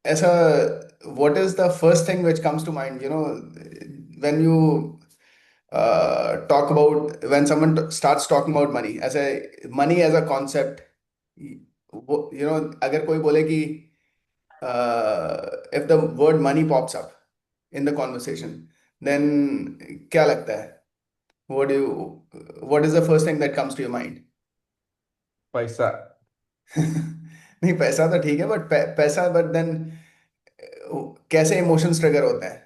ऐसा, what is the first thing which comes to mind, when you talk about, when someone starts talking about money, as a money as a concept, अगर कोई बोले कि if the word money pops up in the conversation, then क्या लगता है? What do you, what is the first thing that comes to your mind? पैसा। नहीं, पैसा तो ठीक है, बट पैसा, बट देन कैसे इमोशंस ट्रिगर होते हैं?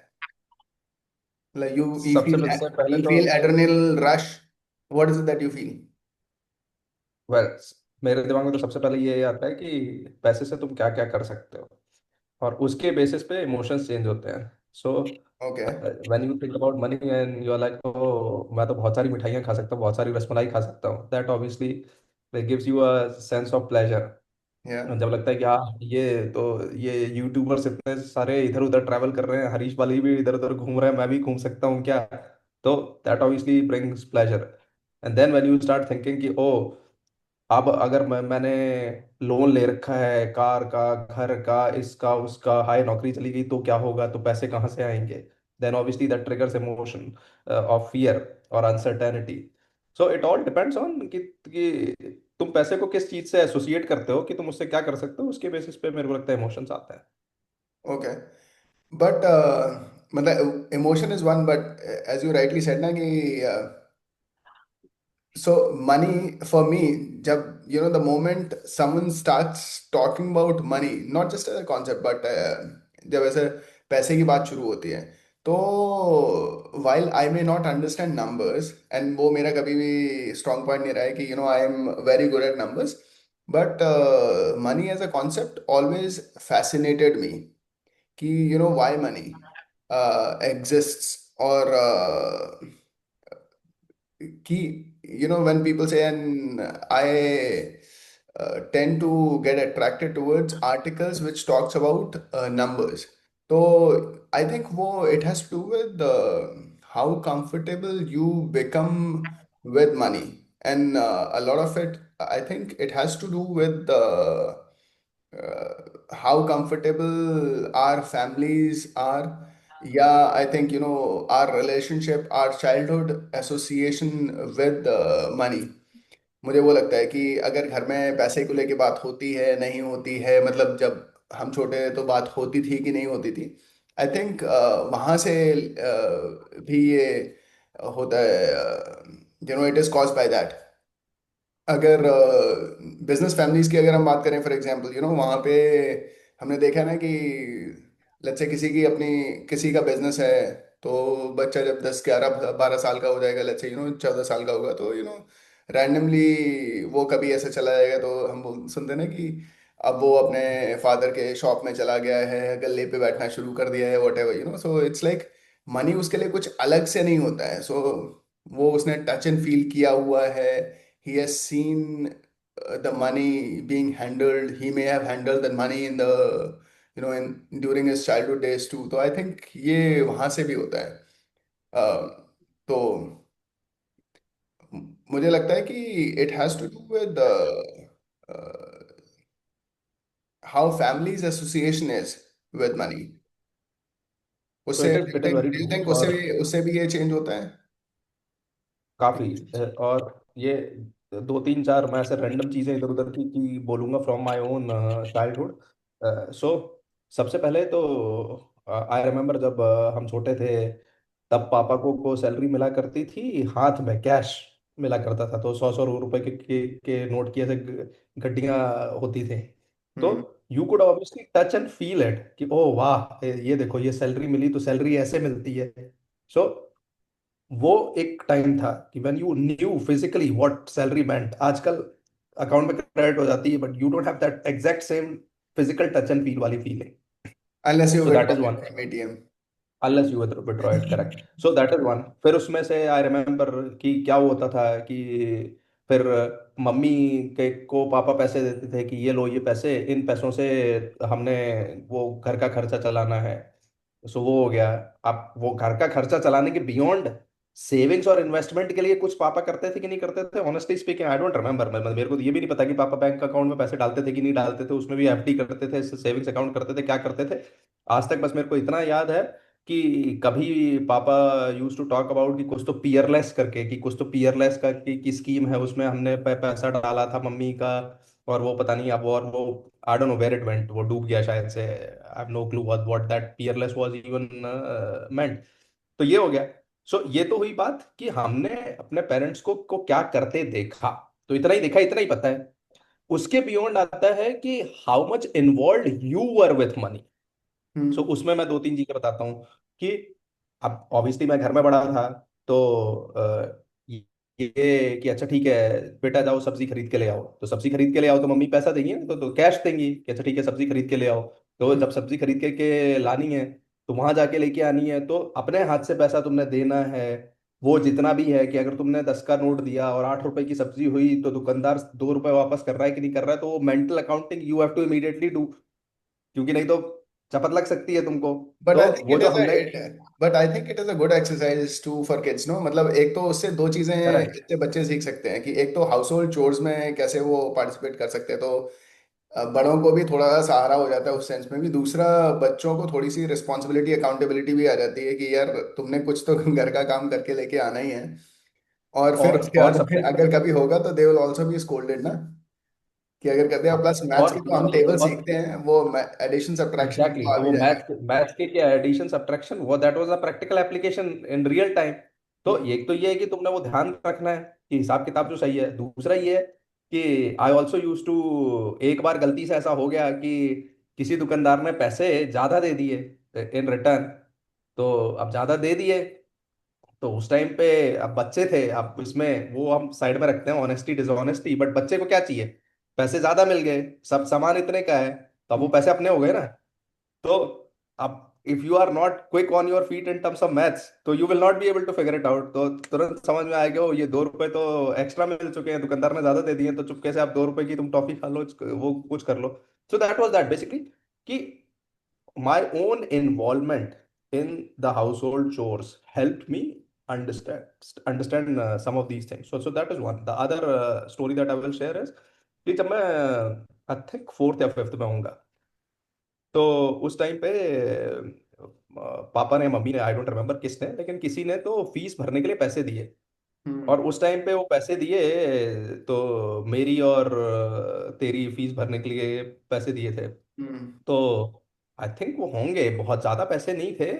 Like you सबसे feel, सबसे पहले you तो feel adrenaline rush. What is it that you feel? Well, मेरे दिमाग में तो सबसे पहले ये आता है कि पैसे से तुम क्या क्या कर सकते हो, और उसके बेसिस पे इमोशंस चेंज होते हैं। So Okay. When you think about money and you are like, oh मैं तो बहुत सारी मिठाइयाँ खा सकता हूँ, बहुत सारी रसमलाई खा सकता हूँ, that obviously gives you a sense of pleasure. Yeah. जब लगता है कि हाँ, ये यूट्यूबर्स इतने सारे इधर उधर ट्रैवल कर रहे हैं, हरीश वाली भी इधर उधर घूम रहे हैं, मैं भी घूम सकता हूँ क्या? तो that obviously brings pleasure. And then when you start thinking कि ओ, अब अगर मैंने लोन ले रखा है, कार का, घर का, इसका उसका, हाई नौकरी चली गई तो क्या होगा, तो पैसे कहाँ से आएंगे? Then obviously that triggers emotion of fear और uncertainty. So it all depends on कि तुम पैसे को किस चीज से एसोसिएट करते हो, कि तुम उससे क्या कर सकते हो, उसके बेसिस पे मेरे को लगता है इमोशंस आते हैं। Okay. But मतलब emotion is one, but as you rightly said ना कि so money for me, जब the moment someone starts talking about money, not just as a concept, but जब ऐसे पैसे की बात शुरू होती है, तो while I may not understand numbers, and वो मेरा कभी भी strong point नहीं रहा है कि I am very good at numbers, but money as a concept always fascinated me, कि why money exists, or key, when people say, and I tend to get attracted towards articles which talks about numbers. So I think it has to do with how comfortable you become with money, and a lot of it, I think it has to do with how comfortable our families are. Yeah, I think our relationship, our childhood association with money. मुझे वो लगता है कि अगर घर में पैसे को लेके बात होती है, नहीं होती है, मतलब जब हम छोटे थे तो बात होती थी कि नहीं होती थी, आई थिंक वहां से भी ये होता है, it is cause by that. अगर बिजनेस फैमिलीज की अगर हम बात करें, फॉर एग्जांपल, वहाँ पे हमने देखा ना कि लेट्स से किसी का बिजनेस है, तो बच्चा जब 10 11 12 साल का हो जाएगा, लेट्स से 14 साल का होगा, तो रैंडमली वो कभी ऐसे चला जाएगा, तो हम सुनते हैं ना कि अब वो अपने फादर के शॉप में चला गया है, गल्ले पे बैठना शुरू कर दिया है, what ever, so it's like money उसके लिए कुछ अलग से नहीं होता है। सो वो उसने टच एंड फील किया हुआ है, he has seen the money being handled. He may have handled the money in the in during his childhood days too. तो I think ये वहां से भी होता है। तो मुझे लगता है कि it has to do with how families association is with money। तो उससे it is very do you true. think और उससे भी ये चेंज होता है? काफी और ये दो तीन चार मैं ऐसे रैंडम चीजें इधर उधर की बोलूंगा फ्रॉम माय ओन चाइल्डहुड। सो सबसे पहले तो आई रिमेम्बर जब हम छोटे थे, तब पापा को सैलरी मिला करती थी हाथ में, कैश मिला करता था, तो 100 100 रुपए के नोट की ऐसे गड्डियां होती थी। तो hmm. You could obviously touch and feel it कि ओ वाह, ये देखो, ये सैलरी मिली तो सैलरी ऐसे मिलती है। सो वो एक टाइम था कि when you knew physically what salary meant. आजकल अकाउंट में क्रेडिट हो जाती है, but you don't have that exact same physical touch and feel वाली feeling. Unless you so that withdraw is it one. from ATM। Unless you withdraw it, correct. So that is one. फिर उसमें से I remember कि क्या होता था कि फिर मम्मी के को पापा पैसे देते थे कि ये लो, ये पैसे, इन पैसों से हमने वो घर का खर्चा चलाना है। सो वो हो गया। अब वो घर का खर्चा चलाने के बियॉन्ड सेविंग्स और इन्वेस्टमेंट के लिए कुछ पापा करते थे कि नहीं करते थे, honestly speaking I don't remember. मेरे को तो ये भी नहीं पता कि पापा बैंक अकाउंट में पैसे डालते थे कि नहीं डालते थे, उसमें भी एफडी करते थे, सेविंग्स अकाउंट करते थे, क्या करते थे। आज तक बस मेरे को इतना याद है कि कभी पापा यूज टू टॉक अबाउट कि कुछ तो पियरलेस करके, कि कुछ तो पियरलेस का की स्कीम है, उसमें हमने पैसा डाला था मम्मी का, और वो पता नहीं अब, और वो I don't know where it went, वो डूब गया शायद से। I have no clue what that peerless was even meant. तो ये हो गया। सो ये तो हुई बात कि हमने अपने पेरेंट्स को क्या करते देखा, तो इतना ही देखा, इतना ही पता है। उसके बियॉन्ड आता है कि how much involve you were with money. So hmm. उसमें मैं दो तीन चीजें बताता हूँ कि अब ऑब्वियसली मैं घर में बड़ा था, तो ये कि अच्छा ठीक है बेटा जाओ सब्जी खरीद के ले आओ, तो सब्जी खरीद के ले आओ तो मम्मी पैसा देंगी ना, तो कैश देंगी कि अच्छा ठीक है सब्जी खरीद के ले आओ। तो हम्म। जब सब्जी खरीद के लानी है, तो वहां जाके लेके आनी है, तो अपने हाथ से पैसा तुमने देना है। वो जितना भी है कि अगर तुमने 10 का नोट दिया और 8 रुपए की सब्जी हुई, तो दुकानदार 2 रुपए वापस कर रहा है कि नहीं कर रहा है, तो वो mental accounting you have to immediately do, क्योंकि नहीं तो चपत लग सकती है तुमको। बट तो आई थिंक वो इट जो इज हमने it but I think it is a good exercise to for kids, no मतलब एक तो उससे दो चीजें करेक्ट। इससे बच्चे सीख सकते हैं कि एक तो हाउस होल्ड चोर्स में कैसे वो पार्टिसिपेट कर सकते हैं, तो बड़ों को भी थोड़ा सा सहारा हो जाता है उस सेंस में भी। दूसरा, बच्चों को थोड़ी सी रिस्पॉन्सिबिलिटी अकाउंटेबिलिटी भी आ जाती है कि यार तुमने कुछ तो घर का काम करके लेके आना ही है। और फिर उसके और बाद सबसे अगर कभी होगा तो they will also be scolded ना, कि अगर कहते हैं प्लस मैथ्स की और तो हम टेबल और सीखते हैं, वो एडिशन सब्ट्रैक्शन एग्जैक्टली तो आ तो भी वो जाएगा। मैथ्स मैथ्स के क्या एडिशन सब्ट्रैक्शन, वो that was a practical application in real time. तो हम्म। एक तो ये है कि तुमने वो ध्यान रखना है कि हिसाब किताब जो सही है। दूसरा ये है कि आई ऑल्सो यूज टू, एक बार गलती से ऐसा हो गया कि किसी दुकानदार ने पैसे ज्यादा दे दिए इन रिटर्न। तो अब ज्यादा दे दिए, तो उस टाइम पे अब बच्चे थे, अब इसमें वो हम साइड में रखते हैं ऑनेस्टी डिसऑनेस्टी, बट बच्चे को क्या चाहिए, पैसे ज्यादा मिल गए, सब सामान इतने का है, तो अब वो पैसे अपने हो गए ना। तो अब if you are not quick on your feet in terms of maths, तो you will not be able to figure it out. तो तुरंत समझ में आएगा ओ ये 2 रुपए तो एक्स्ट्रा मिल चुके हैं, दुकानदार ने ज्यादा दे दिए, तो चुपके से आप 2 रुपए की तुम टॉफी खा लो, वो कुछ कर लो। So that was that basically कि my own involvement in the household chores helped me understand some of these things. So that is one. The other story that I will share is कि जब मैं I think fourth या fifth में होऊंगा, तो उस time पे पापा ने मम्मी ने आई डोंट रिमेम्बर किसने, लेकिन किसी ने तो फीस भरने के लिए पैसे दिए। और हम्म। उस टाइम पे वो पैसे दिए तो मेरी और तेरी फीस भरने के लिए पैसे दिए थे। हम्म। तो आई थिंक वो होंगे बहुत ज्यादा पैसे नहीं थे,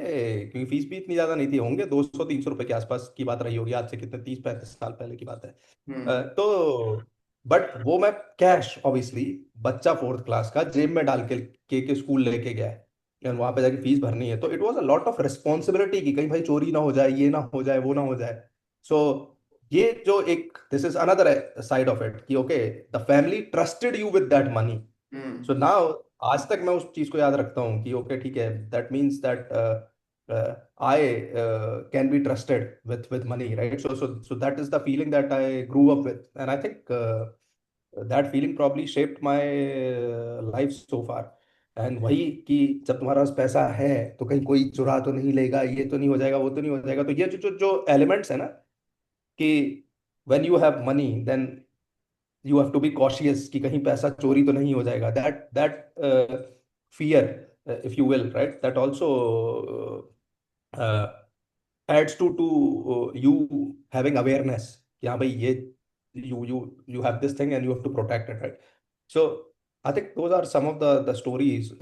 क्योंकि फीस भी इतनी ज्यादा नहीं थी, होंगे 200-300 रुपए के आसपास की बात रही होगी, आज से कितने 30-35 साल पहले की बात है। हम्म। तो बट वो मैं कैश ऑब्वियसली बच्चा फोर्थ क्लास का जेब में डाल के स्कूल लेके गया है, और वहां पे जाके फीस भरनी है, तो it was a lot of responsibility कि कहीं भाई चोरी ना हो जाए, ये ना हो जाए, वो ना हो जाए। सो ये जो एक this is another side of it कि okay the family trusted you with that money. Hmm. So now आज तक मैं उस चीज को याद रखता हूँ कि ओके ठीक है, that means that I can be trusted with money, right? So that is the feeling that I grew up with, and I think that feeling probably shaped my life so far. And वही कि जब तुम्हारे पास पैसा है तो कहीं कोई चुरा तो नहीं लेगा, ये तो नहीं हो जाएगा, वो तो नहीं हो जाएगा, तो ये जो जो जो एलिमेंट्स है ना कि when you have money then you have to be cautious कि कहीं पैसा चोरी तो नहीं हो जाएगा, that fear if you will, right, that also adds to you having awareness कि हाँ भाई ये you you you have this thing and you have to protect it, right? So I think those are some of the stories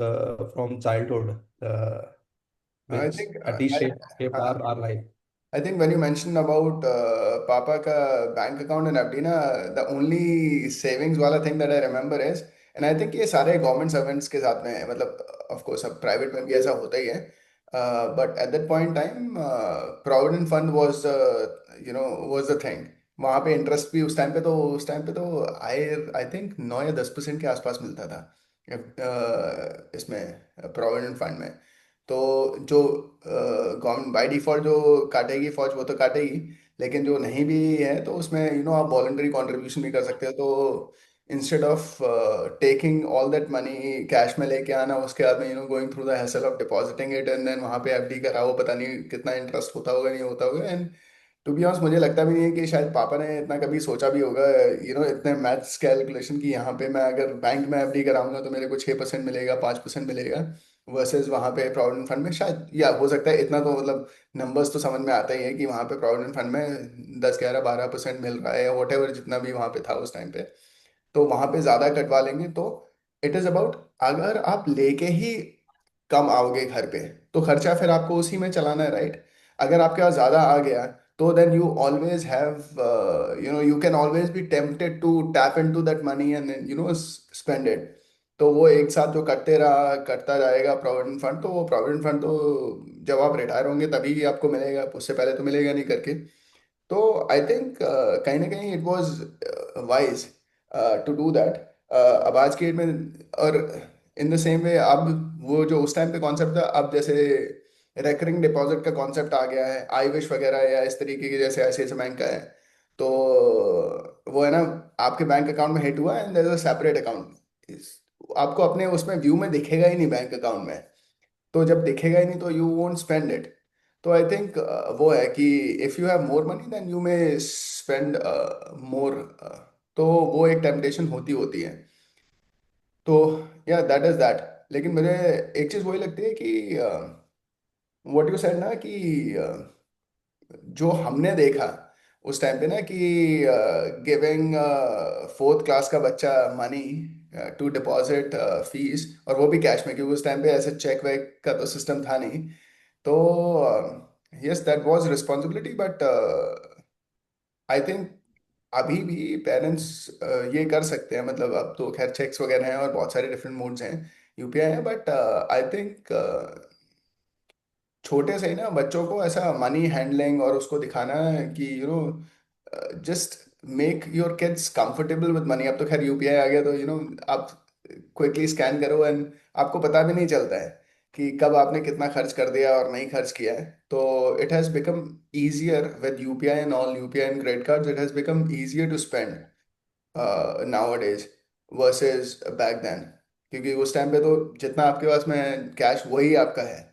from childhood I which think at least shaped our life. I think when you mentioned about Papa ka bank account and FD na, the only savings वाला thing that I remember is, and I think ये सारे government servants के साथ में है, मतलब of course अब private में भी ऐसा होता ही है, but at that point time provident fund was was the thing. वहाँ पे इंटरेस्ट भी उस टाइम पे तो आई आई थिंक 9 या 10% के आसपास मिलता था इसमें प्रोविडेंट फंड में। तो जो गवर्नमेंट बाय डिफॉल्ट जो काटेगी फौज वो तो काटेगी, लेकिन जो नहीं भी है तो उसमें आप वॉलंटरी कंट्रीब्यूशन भी कर सकते हो। तो instead of taking all that money cash में लेके आना, उसके बाद में going through the hassle of depositing it and then वहाँ पे एफडी कराओ, पता नहीं कितना इंटरेस्ट होता होगा नहीं होता होगा, एंड टू बी ऑनेस्ट मुझे लगता भी नहीं है कि शायद पापा ने इतना कभी सोचा भी होगा, इतने मैथ्स कैलकुलेशन की यहाँ पे मैं अगर बैंक में एफडी कराऊंगा तो मेरे को 6% मिलेगा, 5% मिलेगा, वर्सेस वहाँ पे प्रोविडेंट फंड में शायद, या हो सकता है इतना तो मतलब नंबर्स तो समझ में आता ही है कि वहाँ पे प्रोविडेंट फंड में 10 11 12% मिल रहा है या वट एवर जितना भी वहाँ पे था उस टाइम पे, तो वहाँ पे ज़्यादा कटवा लेंगे। तो इट इज़ अबाउट, अगर आप लेके ही कम आओगे घर पे तो खर्चा फिर आपको उसी में चलाना है, राइट? अगर आपके पास ज्यादा आ गया तो then you always have, you can always be tempted to tap into that money and spend it. तो वो एक साथ जो करते रहा करता जाएगा प्रोविडेंट फंड, तो वो प्रोविडेंट फंड तो जब आप रिटायर होंगे तभी आपको मिलेगा, उससे पहले तो मिलेगा नहीं करके। तो आई थिंक कहीं ना कहीं it was wise to do that. अब आज की डेट में, और इन द सेम वे अब वो जो उस टाइम पे कॉन्सेप्ट था, अब जैसे रेकरिंग डिपॉजिट का कॉन्सेप्ट आ गया है, आई विश वगैरह या इस तरीके के, जैसे ऐसे ऐसे बैंक का है, तो वो है ना, आपके बैंक अकाउंट में हिट हुआ and there is a separate account, आपको अपने उसमें व्यू में दिखेगा ही नहीं बैंक अकाउंट में, तो जब दिखेगा ही नहीं तो यू वोंट स्पेंड इट। तो आई थिंक वो है कि if you have more money then you may spend more, तो वो एक टेम्पटेशन होती होती है। तो या दैट इज दैट। लेकिन मुझे एक चीज वही लगती है कि व्हाट यू सेड ना कि जो हमने देखा उस टाइम पे ना कि गिविंग फोर्थ क्लास का बच्चा मनी टू डिपॉजिट फीस, और वो भी कैश में, क्योंकि उस टाइम पे ऐसे चेक वेक का तो सिस्टम था नहीं। तो yes that was responsibility, but I think अभी भी पेरेंट्स ये कर सकते हैं, मतलब अब तो खैर चेक्स वगैरह हैं और बहुत सारे डिफरेंट मोड्स हैं, यूपीआई है, बट आई थिंक छोटे से ही ना बच्चों को ऐसा मनी हैंडलिंग और उसको दिखाना है कि just make your kids comfortable with money. अब तो खैर यूपीआई आ गया, तो आप क्विकली स्कैन करो एंड आपको पता भी नहीं चलता है कि कब आपने कितना खर्च कर दिया और नहीं खर्च किया है। तो it has become easier with UPI and all, UPI and credit cards, it has become easier to spend nowadays versus back then. क्योंकि उस टाइम पे तो जितना आपके पास में कैश वही आपका है,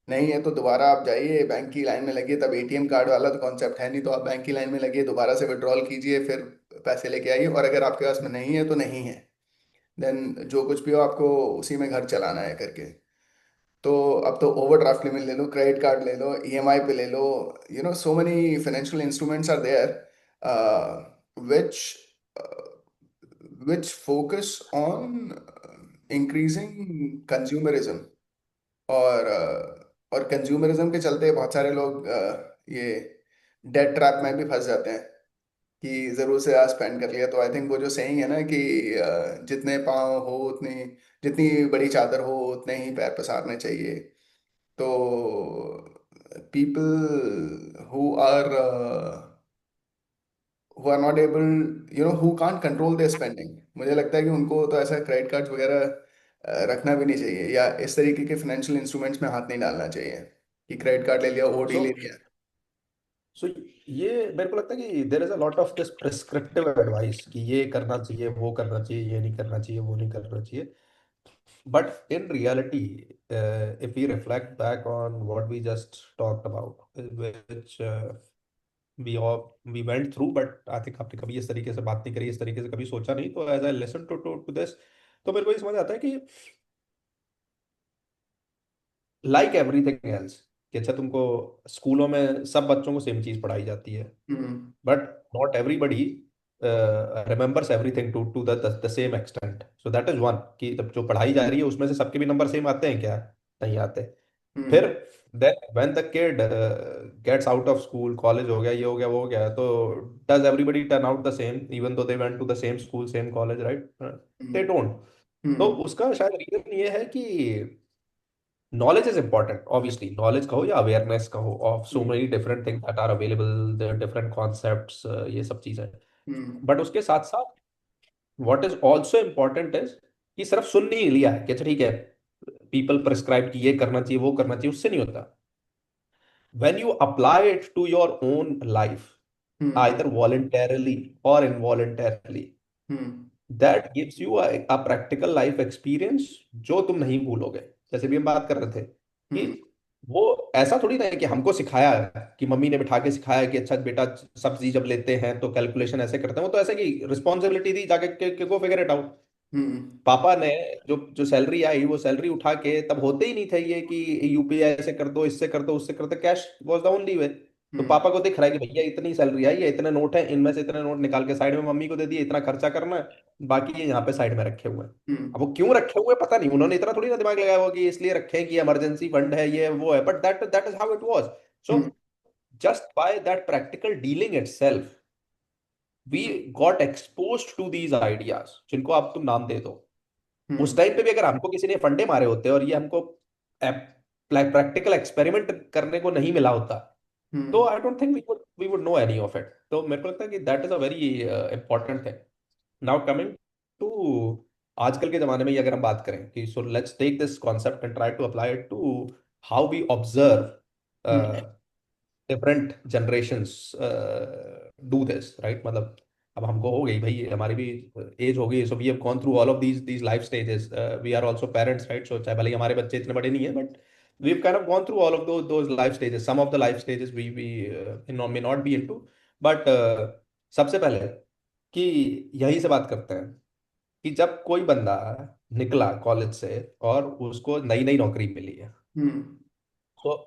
नहीं है तो दोबारा आप जाइए बैंक की लाइन में लगिए, तब एटीएम कार्ड वाला तो कॉन्सेप्ट है नहीं, तो आप बैंक की लाइन में लगिए, दोबारा से विड्रॉल कीजिए, फिर पैसे लेके आइए, और अगर आपके पास में नहीं है तो नहीं है, देन जो कुछ भी हो आपको उसी में घर चलाना है करके। तो अब तो ओवरड्राफ्ट लिमिट ले लो, क्रेडिट कार्ड ले लो, ईएमआई पे ले लो, so many financial instruments are there which which focus on increasing consumerism, और कंज्यूमरिज्म के चलते बहुत सारे लोग ये डेट ट्रैप में भी फंस जाते हैं कि जरूर से आज स्पेंड कर लिया। तो आई थिंक वो जो सेइंग है ना कि जितने पाँव हो उतनी, जितनी बड़ी चादर हो उतने ही पैर पसारने चाहिए। तो people who are not able, who can't control their spending, मुझे लगता है कि उनको तो ऐसा क्रेडिट कार्ड्स वगैरह रखना भी नहीं चाहिए, या इस तरीके के फाइनेंशियल इंस्ट्रूमेंट्स में हाथ नहीं डालना चाहिए कि क्रेडिट कार्ड ले लिया, ओडी सो ले लिया। सो ये मेरे को लगता है कि there is a lot of this prescriptive advice कि ये करना चाहिए, वो करना चाहिए, ये नहीं करना चाहिए, वो नहीं करना चाहिए। But in reality, if we reflect back on what we just talked about, which we went through, but I think आपने कभी इस तरीके से बात नहीं करी, इस तरीके से कभी सोचा नहीं, तो as I listen to this, तो मेरे को ये समझ आता है कि like everything else, कि अच्छा तुमको स्कूलों में सब बच्चों को सेम चीज पढ़ाई जाती है, हम्म। but not everybody remembers everything to the same extent. So that is one, कि जब जो पढ़ाई जा रही है उसमें से सबके भी नंबर सेम आते हैं क्या? नहीं आते। फिर हम्म। then when the kid gets out of school, college हो गया, ये हो गया, वो हो गया, तो does everybody turn out the same even though they went to the same school, same college, right? They hmm. don't. तो हम्म। उसका शायद रीजन ये है कि knowledge is important, obviously knowledge कहो या अवेयरनेस कहो of so hmm. Many different things that are available, there different concepts, ये सब चीजें। हम्म। बट उसके साथ साथ what is also important is कि सिर्फ सुन नहीं लिया है कि अच्छा ठीक है, पीपल प्रिस्क्राइब कि ये करना चाहिए, वो करना चाहिए, उससे नहीं होता। When you apply it to your own life, hmm. Either voluntarily or involuntarily, hmm. That gives you a practical life experience जो तुम नहीं भूलोगे। जैसे भी हम बात कर रहे थे कि हम्म। वो ऐसा थोड़ी ना है कि हमको सिखाया है, कि मम्मी ने बिठा के सिखाया है कि अच्छा बेटा सब्जी जब लेते हैं तो कैलकुलेशन ऐसे करते हैं। वो तो ऐसे कि रिस्पॉन्सिबिलिटी दी जाके के गो फिगर इट आउट। हम्म। पापा ने जो जो सैलरी आई, वो सैलरी उठा के, तब होते ही नहीं थे ये कि यूपीआई से कर दो, इससे कर दो, उससे कर दो, cash was the only way. तो हम्म। पापा को दिख रहा है कि भैया इतनी सैलरी आई है, इतने नोट है, इनमें से इतने नोट निकाल के साइड में मम्मी को दे दिए, इतना खर्चा करना है, बाकी ये यहाँ पे साइड में रखे हुए हैं। अब हम्म। वो क्यों रखे हुए हैं पता नहीं, उन्होंने इतना थोड़ी ना दिमाग लगाया होगा कि इसलिए रखे हैं कि इमरजेंसी फंड है, ये वो है, but that that is how it was. So hmm. Just by that practical dealing itself, we got exposed to these ideas, जिनको आप तुम नाम दे दो। उस हम्म। टाइम पे भी अगर हमको किसी ने फंडे मारे होते और ये हमको प्रैक्टिकल एक्सपेरिमेंट करने को नहीं मिला होता, तो hmm. I don't think we would know any of it. तो मेरे को लगता है कि that is a very important thing. Now coming to आजकल के जमाने में ही अगर हम बात करें कि so let's take this concept and try to apply it to how we observe hmm. Different generations do this, right. मतलब अब हमको हो गई भाई, हमारी भी एज हो गई, so we have gone through all of these life stages, we are also parents, right. So चाहे भले ही हमारे बच्चे इतने बड़े नहीं है, but we have kind of gone through all of those life stages. Some of the life stages we may not be into, but सबसे पहले कि यहीं से बात करते हैं कि जब कोई बंदा निकला कॉलेज से और उसको नई नई नौकरी मिली है, हम्म। तो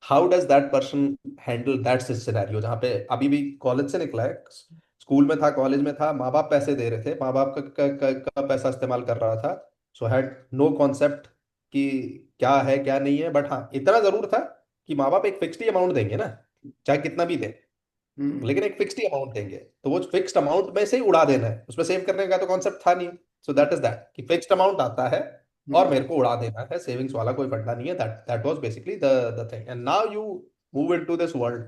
how does that person handle that scenario, जहाँ पे अभी भी कॉलेज से निकला है, स्कूल में था, कॉलेज में था, माँ बाप पैसे दे रहे थे, माँ बाप का पैसा इस्तेमाल कर रहा था, सो हैड नो कॉन्सेप्ट कि क्या है क्या नहीं है। बट हाँ, इतना जरूर था कि माँ बाप एक फिक्स्ड ही अमाउंट देंगे ना, चाहे कितना भी दे, हम्म। लेकिन एक फिक्स्ड ही अमाउंट देंगे, तो वो फिक्स्ड अमाउंट में से ही उड़ा देना है, उसमें सेव करने का तो कॉन्सेप्ट था नहीं। सो दैट इज दैट कि फिक्स्ड अमाउंट आता है और हम्म। मेरे को उड़ा देना है, सेविंग्स वाला कोई फंडा नहीं है। That that was basically the thing. And now you move into this world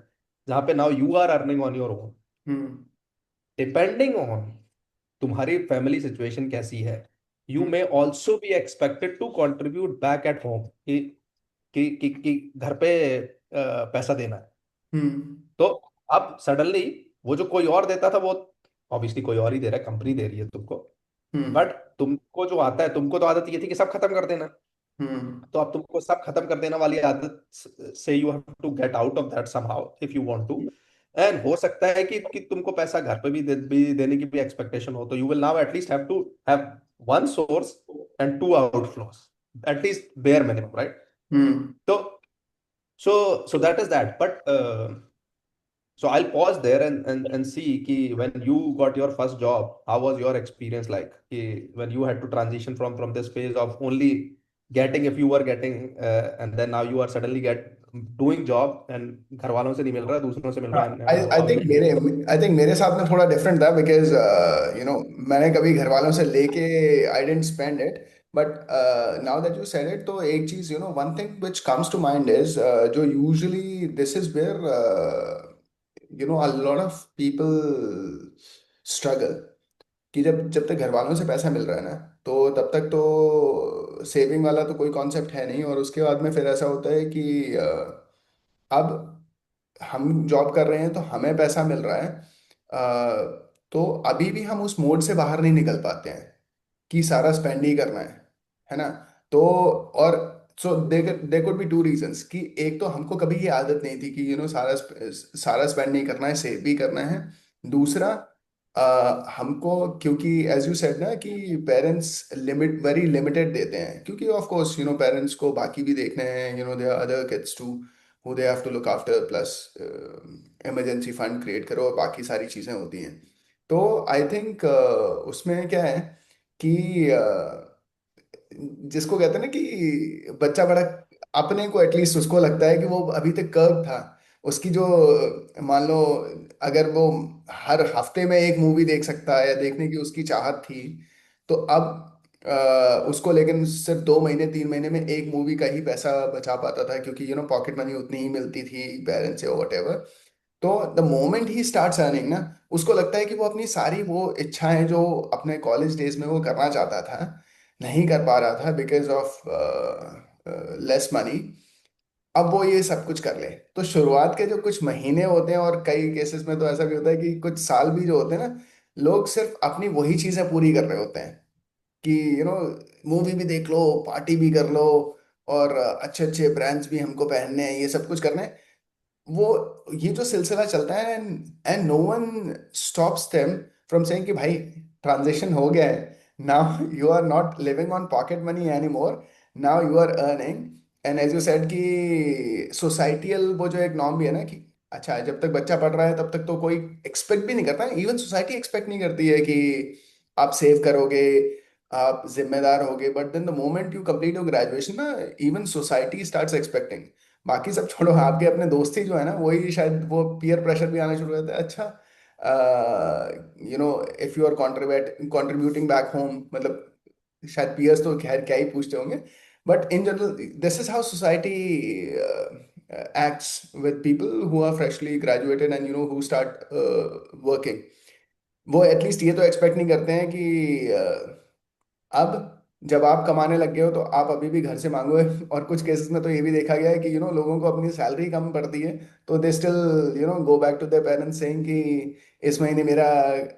जहाँ पे now you are earning on your own, hmm. Depending on तुम्हारी फैमिली सिचुएशन कैसी है, you may also be expected to contribute back at home, कि घर पे पैसा देना है। हम्म। तो अब सडनली वो जो कोई और देता था, वो ऑब्वियसली कोई और ही दे रहा है, कंपनी दे रही है तुमको, हम्म। बट तुमको जो आता है, तुमको तो आदत ये थी कि सब खत्म कर देना। हम्म। तो अब तुमको सब खत्म कर देना वाली आदत से you have to get out of that somehow if you want to. And हो सकता है कि तुमको पैसा घर पे भी देने की भी एक्सपेक्टेशन हो, तो you will now at least have to have one source and two outflows, at least bare minimum, right. Hmm. तो so that is that, but so I'll pause there and see ki when you got your first job, how was your experience like? Ki when you had to transition from this phase of only getting, if you were getting, and then now you are suddenly get doing job and घर वालों से नहीं मिल रहा, दूसरों से मिल हाँ, रहा है, आई and I how think you मेरे feel? आई थिंक मेरे साथ में थोड़ा डिफरेंट था, बिकॉज नो मैंने कभी घर वालों से लेके I didn't spend it. But now that you said it, तो एक चीज, one thing which comes to mind is, जो usually this is where a lot of people struggle, कि जब जब तक घर वालों से पैसा मिल रहा है ना, तो तब तक तो सेविंग वाला तो कोई कॉन्सेप्ट है नहीं। और उसके बाद में फिर ऐसा होता है कि अब हम जॉब कर रहे हैं तो हमें पैसा मिल रहा है, तो अभी भी हम उस मोड से बाहर नहीं निकल पाते हैं कि सारा स्पेंड ही करना है ना। तो और so they could be two reasons, कि एक तो हमको कभी ये आदत नहीं थी कि सारा स्पेंड नहीं करना है, सेव भी करना है। दूसरा, हमको, क्योंकि एज यू सेड ना कि पेरेंट्स लिमिट वेरी लिमिटेड देते हैं, क्योंकि ऑफ कोर्स पेरेंट्स को बाकी भी देखने हैं, they are other kids too who they have to look after, plus emergency fund create करो और बाकी सारी चीज़ें होती हैं। तो आई थिंक उसमें क्या है कि जिसको कहते हैं ना कि बच्चा बड़ा, अपने को एटलीस्ट उसको लगता है कि वो अभी तक कर्व था, उसकी जो, मान लो, अगर वो हर हफ्ते में एक मूवी देख सकता है या देखने की उसकी चाहत थी, तो अब उसको लेकिन सिर्फ 2 महीने 3 महीने में एक मूवी का ही पैसा बचा पाता था, क्योंकि पॉकेट मनी उतनी ही मिलती थी पेरेंट्स से, वट एवर। तो the moment he starts earning ना, उसको लगता है कि वो अपनी सारी वो इच्छाएं जो अपने कॉलेज डेज में वो करना चाहता था, नहीं कर पा रहा था बिकॉज ऑफ लेस मनी, अब वो ये सब कुछ कर ले। तो शुरुआत के जो कुछ महीने होते हैं, और कई केसेस में तो ऐसा भी होता है कि कुछ साल भी जो होते हैं ना, लोग सिर्फ अपनी वही चीजें पूरी कर रहे होते हैं, कि मूवी भी देख लो, पार्टी भी कर लो, और अच्छे अच्छे ब्रांड्स भी हमको पहनने हैं, ये सब कुछ करना है। वो ये जो सिलसिला चलता है, and no one stops them from saying कि भाई ट्रांजेक्शन हो गया है, now you are not living on pocket money any more, now you are earning. And as you said कि सोसाइटियल वो जो एक नॉर्म भी है ना कि अच्छा जब तक बच्चा पढ़ रहा है तब तक तो कोई एक्सपेक्ट भी नहीं करता, इवन सोसाइटी एक्सपेक्ट नहीं करती है कि आप सेव करोगे, आप जिम्मेदार होगे। But then the moment you complete your graduation ना, इवन सोसाइटी स्टार्ट्स एक्सपेक्टिंग। बाकी सब छोड़ो, आपके अपने दोस्त ही जो है ना, वही शायद वो पीयर प्रेशर भी आना शुरू हो जाता है। अच्छा you know, if you are contributing back home, मतलब शायद पीयर्स तो खैर क्या ही पूछते होंगे, but in general this is how society acts with people who are freshly graduated and who start working। वो एटलीस्ट ये तो एक्सपेक्ट नहीं करते हैं कि अब जब आप कमाने लग गए हो तो आप अभी भी घर से मांगो। और कुछ केसेस में तो ये भी देखा गया है कि लोगों को अपनी सैलरी कम पड़ती है, तो they still go back to their parents saying कि इस महीने मेरा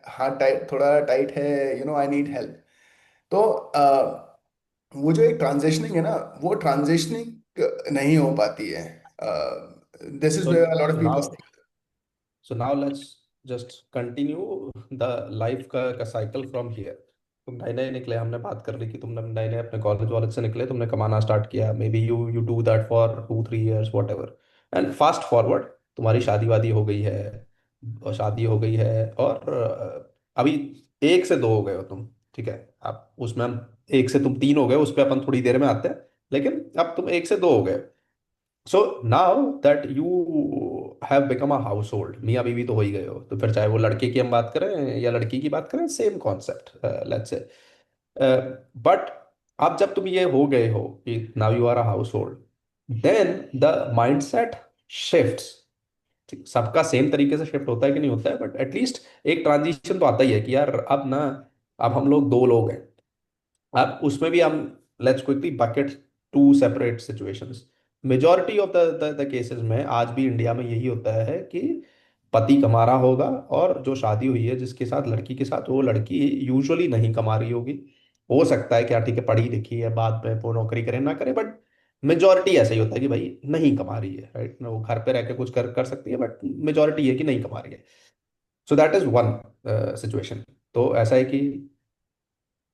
हाथ टाइट, थोड़ा टाइट है, आई नीड हेल्प। तो वो जो एक ट्रांजिशनिंग है ना, वो ट्रांजिशनिंग नहीं हो पाती है। This is so where a lot of people. Now so now let's just continue the life का साइकिल फ्रॉम हियर। तुम नए नए निकले, हमने बात कर ली कि तुमने नए नए अपने कॉलेज वॉलेज से निकले, तुमने कमाना स्टार्ट किया, may be you do that for 2 3 years what ever. And fast forward, तुम्हारी शादी वादी हो गई है, और शादी हो गई है, और अभी 1 से 2 हो गए हो तुम, ठीक है। अब उसमें हम 1 से तुम 3 हो गए, उस पर अपन थोड़ी देर में आते हैं। लेकिन अब तुम 1 से 2 हो गए। So now that you have become a house hold, मियाँ बीवी तो हो ही गए हो, तो फिर चाहे वो लड़के की हम बात करें या लड़की की बात करें, same concept let's say. But अब जब तुम ये हो गए हो कि now you are a household, then the mindset shifts. सबका सेम तरीके से शिफ्ट होता है कि नहीं होता है, बट एटलीस्ट एक ट्रांजिशन तो आता ही है कि यार अब ना, अब हम लोग 2 लोग हैं। अब उसमें भी हम, let's quickly bucket 2 separate situations. Majority of the cases में आज भी इंडिया में यही होता है कि पति कमा रहा होगा, और जो शादी हुई है जिसके साथ, लड़की के साथ, वो लड़की यूजुअली नहीं कमा रही होगी। हो सकता है क्या, ठीक है, पढ़ी लिखी है, बाद में वो नौकरी करे ना करे, बट मेजॉरिटी ऐसा ही होता है कि भाई नहीं कमा रही है, राइट। वो घर पे रह के कुछ कर कर सकती है, बट मेजॉरिटी है कि नहीं कमा रही है। सो दैट इज वन सिचुएशन। तो ऐसा है कि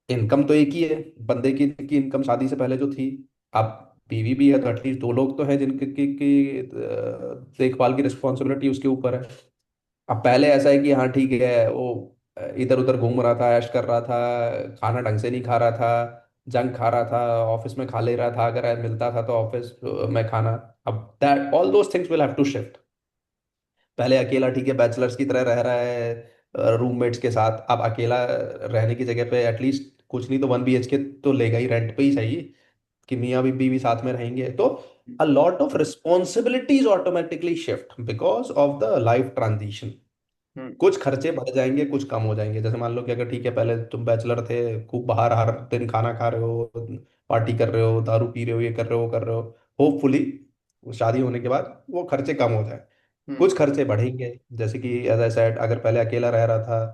इनकम तो एक ही है बंदे की इनकम शादी से पहले जो थी। अब बीवी भी है तो एटलीस्ट 2 लोग तो हैं जिनकी देखभाल की रिस्पॉन्सिबिलिटी उसके ऊपर है। अब पहले ऐसा है कि हाँ ठीक है, वो इधर उधर घूम रहा था, ऐश कर रहा था, खाना ढंग से नहीं खा रहा था, जंक खा रहा था, ऑफिस में खा ले रहा था, अगर मिलता था तो ऑफिस में खाना। अब that all those things will have to shift. पहले अकेला ठीक है, बैचलर्स की तरह रह रहा है रूममेट्स के साथ, अब अकेला रहने की जगह पे एटलीस्ट कुछ नहीं तो 1 BHK तो लेगा ही, रेंट पे ही चाहिए कि मियाँ बीबी भी साथ में रहेंगे। तो a lot of responsibilities automatically shift because of the life transition. Hmm. कुछ खर्चे बढ़ जाएंगे, कुछ कम हो जाएंगे। जैसे मान लो कि अगर ठीक है, पहले तुम बैचलर थे, खूब बाहर हर दिन खाना खा रहे हो, पार्टी कर रहे हो, दारू पी रहे हो, ये कर रहे हो वो कर रहे हो, होपफुली शादी होने के बाद वो खर्चे कम हो जाए। हम्म। कुछ खर्चे बढ़ेंगे, जैसे कि एज आई सेड, अगर पहले अकेला रह रहा था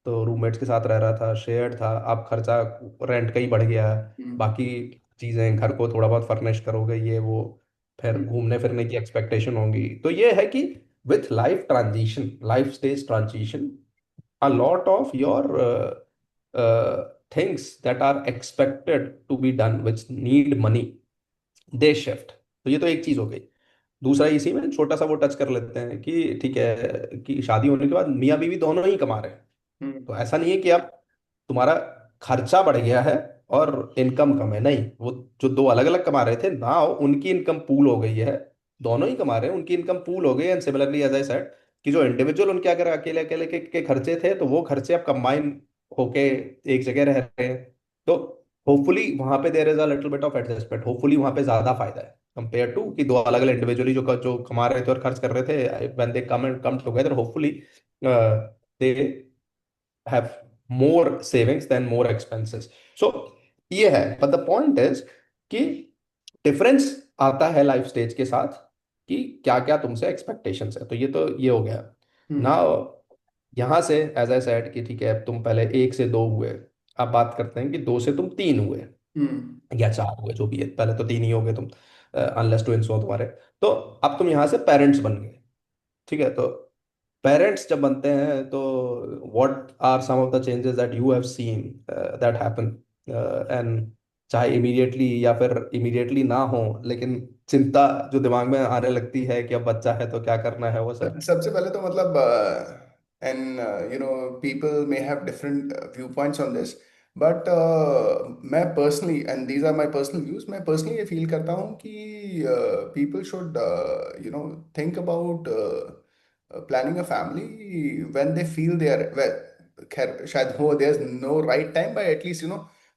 तो रूममेट्स के साथ रह रहा था, शेयर्ड था, अब खर्चा रेंट का ही बढ़ गया। हम्म। बाकी चीज़ें, घर को थोड़ा बहुत फर्निश करोगे, ये वो, फिर हम्म। घूमने फिरने की एक्सपेक्टेशन होंगी। तो ये है कि with life transition, life stage transition, a lot of your things that are expected to be done which need money, they shift। तो ये तो एक चीज हो गई। दूसरा, इसी में छोटा सा वो टच कर लेते हैं कि ठीक है कि शादी होने के बाद मियाँ बीवी दोनों ही कमा रहे हैं। हम्म। तो ऐसा नहीं है कि अब तुम्हारा खर्चा बढ़ गया है और इनकम कम है, नहीं। वो जो दो अलग अलग कमा रहे थे ना, उनकी इनकम पूल हो गई है। दोनों ही कमा रहे हैं, उनकी इनकम पूल हो गई है। And similarly as I said कि जो इंडिविजुअल उनके अगर अकेले अकेले के खर्चे थे, तो वो खर्चे अब कंबाइन होके एक जगह रह रहे हैं। तो होपफुली वहां पे there is a little bit of adjustment, hopefully वहां पे ज्यादा फायदा है कंपेयर टू कि दो अलग अलग इंडिविजुअली जो कमा रहे थे और खर्च कर रहे थे। When they come together, hopefully they have more savings than more expenses। so ये है, but the point is कि डिफरेंस आता है लाइफ स्टेज के साथ कि क्या क्या तुमसे एक्सपेक्टेशंस है। तो ये हो गया ना। हम्म। यहाँ से एज आई सेड कि ठीक है, अब तुम पहले 1 से 2 हुए, अब बात करते हैं कि 2 से तुम 3 हुए। हम्म। या चार हुए जो भी है, पहले तो तीन ही हो गए तुम, अनलेस ट्विंस हो तुम्हारे। तो अब तुम यहाँ से पेरेंट्स बन गए, ठीक है। तो पेरेंट्स जब बनते हैं तो what are some of the changes that you have seen that happen, and चाहे इमीडिएटली या फिर इमीडिएटली ना हो, लेकिन चिंता जो दिमाग में आने लगती है कि अब बच्चा है तो क्या करना है वो सब। सबसे पहले तो मतलब and people may have different view points on this, but मैं personally, and these are my personal views, मैं पर्सनली ये फील करता हूँ कि people should think about planning a family when they feel they are well. खैर शायद हो there is no right time, but at least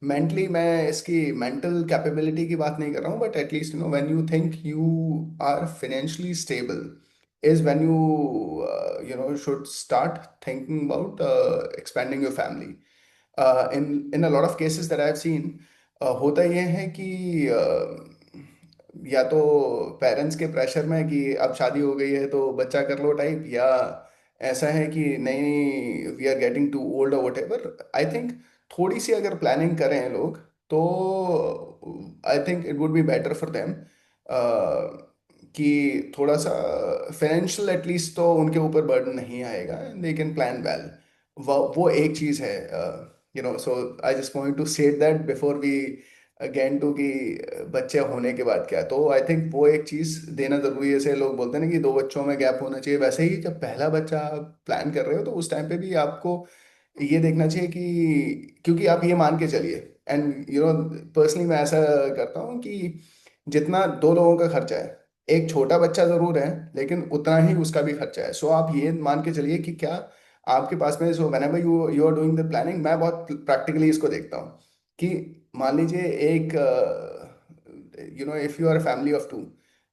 mentally, मैं इसकी मेंटल कैपेबिलिटी की बात नहीं कर रहा हूँ, but at least when you think you are financially stable is when you should start thinking about expanding your family. In a lot of cases that I've seen, होता ये है कि या तो पेरेंट्स के प्रेशर में कि अब शादी हो गई है तो बच्चा कर लो टाइप, या ऐसा है कि नहीं नहीं we are getting to old और वट एवर। आई थिंक थोड़ी सी अगर प्लानिंग करें लोग, तो I think it would be better for them कि थोड़ा सा फाइनेंशियल एटलीस्ट तो उनके ऊपर बर्डन नहीं आएगा, दे कैन प्लान वेल। वो एक चीज है, so I just want to say that before we again to कि बच्चे होने के बाद क्या, तो आई थिंक वो एक चीज देना जरूरी है। जैसे लोग बोलते हैं ना कि दो बच्चों में गैप होना चाहिए, वैसे ही जब पहला बच्चा प्लान कर रहे हो तो उस टाइम पे भी आपको ये देखना चाहिए कि, क्योंकि आप ये मान के चलिए, एंड पर्सनली मैं ऐसा करता हूँ कि जितना दो लोगों का खर्चा है, एक छोटा बच्चा जरूर है लेकिन उतना ही उसका भी खर्चा है। सो आप ये मान के चलिए कि क्या आपके पास में, so whenever you you are doing the planning, मैं बहुत प्रैक्टिकली इसको देखता हूँ कि मान लीजिए एक, if you are family of two,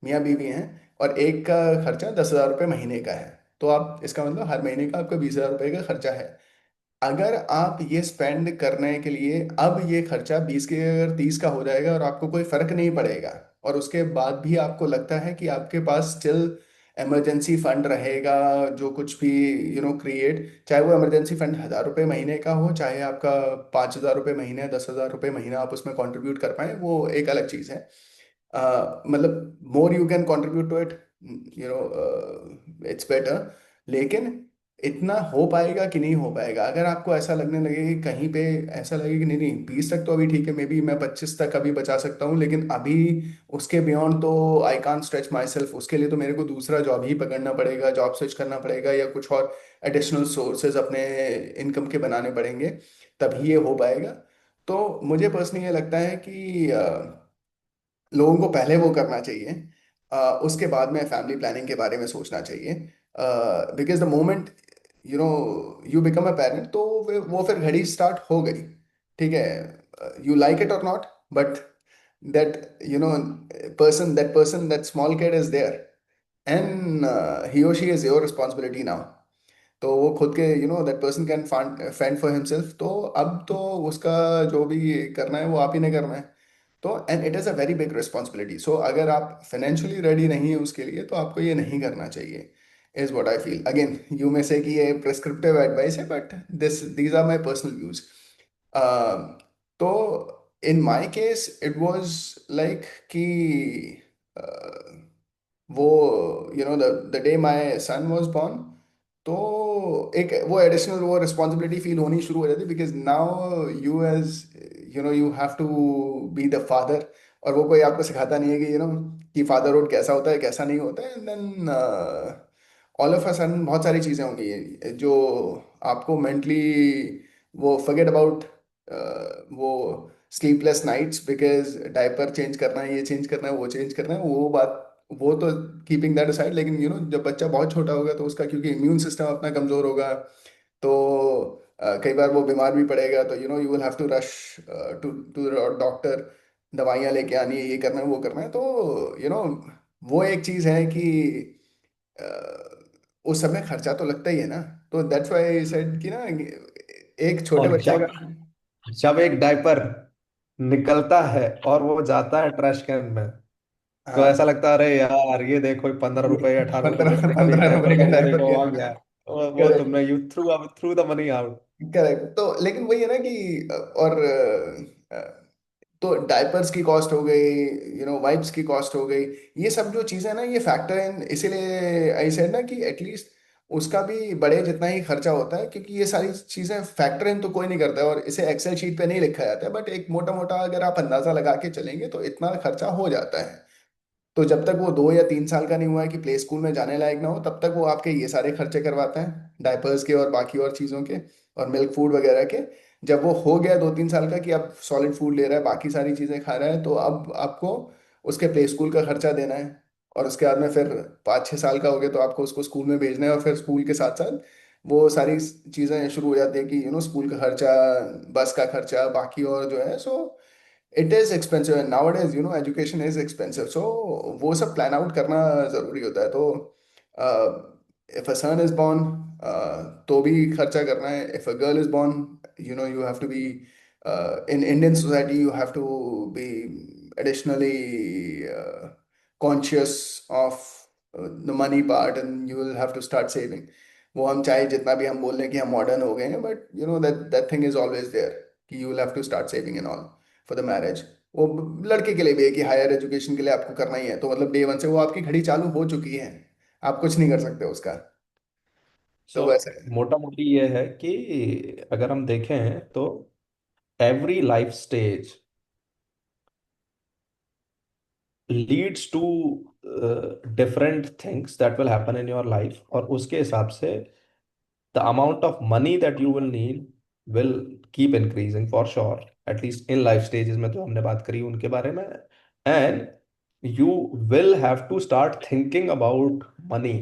मियाँ बीवी हैं, और एक का खर्चा 10,000 रुपये महीने का है, तो आप इसका मतलब हर महीने का आपका 20,000 रुपये का खर्चा है। अगर आप ये स्पेंड करने के लिए अब ये खर्चा 20 के अगर 30 का हो जाएगा और आपको कोई फर्क नहीं पड़ेगा, और उसके बाद भी आपको लगता है कि आपके पास स्टिल इमरजेंसी फंड रहेगा, जो कुछ भी क्रिएट, चाहे वो इमरजेंसी फंड 1,000 रुपये महीने का हो, चाहे आपका 5,000 रुपये महीने, 10,000 रुपये महीना आप उसमें कंट्रीब्यूट कर पाए, वो एक अलग चीज़ है। मतलब more you can contribute to it, it's better. लेकिन इतना हो पाएगा कि नहीं हो पाएगा, अगर आपको ऐसा लगने लगे कि कहीं पे ऐसा लगे कि नहीं नहीं 20 तक तो अभी ठीक है, मे बी मैं 25 तक अभी बचा सकता हूँ, लेकिन अभी उसके बियॉन्ड तो I can't stretch my self, उसके लिए तो मेरे को दूसरा जॉब ही पकड़ना पड़ेगा, जॉब स्विच करना पड़ेगा, या कुछ और एडिशनल सोर्सेज अपने इनकम के बनाने पड़ेंगे, तभी ये हो पाएगा। तो मुझे पर्सनली ये लगता है कि लोगों को पहले वो करना चाहिए, उसके बाद में फैमिली प्लानिंग के बारे में सोचना चाहिए। Because the moment you become a parent, तो वो फिर घड़ी स्टार्ट हो गई, ठीक है, you like it or not, but that person that small kid is there, and he or she is your responsibility now. तो वो खुद के that person can fend for himself, तो अब तो उसका जो भी करना है वो आप ही ने करना है। तो and it is a very big responsibility, so अगर आप फाइनेंशियली रेडी नहीं है उसके लिए तो आपको ये नहीं करना चाहिए, is what I feel. Again you may say कि ये प्रिस्क्रिप्टिव एडवाइस है, but these are my personal views. तो in my case it was like कि uh, वो the day my son was born, तो एक वो एडिशनल वो रिस्पॉन्सिबिलिटी फील होनी शुरू हो जाती, because now you as you have to be the father, और वो कोई आपको सिखाता नहीं है कि कि फादरहुड कैसा होता है कैसा नहीं होता है, and then all of a sudden बहुत सारी चीज़ें होंगी जो आपको मेंटली, वो फॉरगेट अबाउट वो sleepless nights because diaper change करना है, ये चेंज करना है, वो चेंज करना है, वो बात, वो तो कीपिंग दैट असाइड, लेकिन जब बच्चा बहुत छोटा होगा तो उसका क्योंकि इम्यून सिस्टम अपना कमजोर होगा, तो कई बार वो बीमार भी पड़ेगा, तो you will have to rush to to doctor, दवाइयाँ लेके आनी है, ये करना है वो करना है, तो वो एक चीज़ है कि उस समय खर्चा तो लगता ही है ना। तो दैट्स व्हाई सेड कि ना, एक छोटे और बच्चे का। जब जब एक डायपर निकलता है और वो जाता है ट्रैश कैन में, तो ऐसा हाँ, लगता है अरे यार ये देखो 15 रुपए 18 रुपए पंद्रह बचने का भी 15 रुपए डायपर का खरीदने डायपर को लिया। आ गया, वो करेक्ट, तुमने you through the money out. Correct. तो लेकिन वही है ना कि और तो डायपर्स की कॉस्ट हो गई, वाइप्स की कॉस्ट हो गई, ये सब जो चीज़ें ना ये फैक्टर इन, इसीलिए आई सेड ना कि एटलीस्ट उसका भी बड़े जितना ही खर्चा होता है, क्योंकि ये सारी चीज़ें फैक्टर इन तो कोई नहीं करता है और इसे एक्सेल शीट पे नहीं लिखा जाता है, बट एक मोटा मोटा अगर आप अंदाजा लगा के चलेंगे तो इतना खर्चा हो जाता है। तो जब तक वो 2 या 3 साल का नहीं हुआ है कि प्ले स्कूल में जाने लायक ना हो, तब तक वो आपके ये सारे खर्चे करवाते हैं, डायपर्स के और बाकी और चीज़ों के और मिल्क फूड वगैरह के। जब वो हो गया 2-3 साल का कि अब सॉलिड फूड ले रहा है, बाकी सारी चीज़ें खा रहा है, तो अब आपको उसके प्ले स्कूल का खर्चा देना है। और उसके बाद में फिर 5-6 साल का हो गया तो आपको उसको स्कूल में भेजना है, और फिर स्कूल के साथ साथ वो सारी चीज़ें शुरू हो जाती है कि स्कूल का खर्चा, बस का खर्चा, बाकी और जो है। So it is expensive and now is education is expensive. So वो सब प्लान आउट करना जरूरी होता है। तो if a son is born, तो भी खर्चा करना है। If a girl is born, you have to be in Indian society, you have to be additionally conscious of the money part, and you will have to start saving. वो हम चाहे जितना भी हम बोल रहे हैं कि हम मॉडर्न हो गए हैं, but that that thing is always there कि you will have to start saving and all for the marriage. वो लड़के के लिए भी है कि हायर एजुकेशन के लिए आपको करना ही है, तो मतलब डे वन से वो आपकी घड़ी चालू हो चुकी है, आप कुछ नहीं कर सकते उसका। सो तो वैसे मोटा मोटी ये है कि अगर हम देखें तो every life stage leads to different things that will happen in your life, और उसके हिसाब से the amount of money that you will need will keep increasing for sure, at least in life stages में जो हमने बात करी उनके बारे में। and you will have to start thinking about money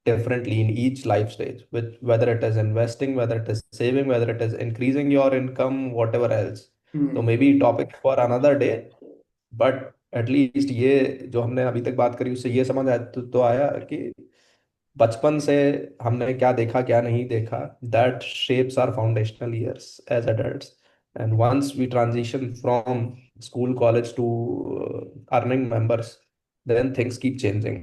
differently in each life stage, with whether it is investing, whether it is saving, whether it is increasing your income, whatever else. तो हम्म maybe topic for another day, but at least ये जो हमने अभी तक बात करी उससे ये समझ आया तो आया कि बचपन से हमने क्या देखा क्या नहीं देखा, that shapes are foundational years as adults. And once we transition from school college to earning members, then things keep changing.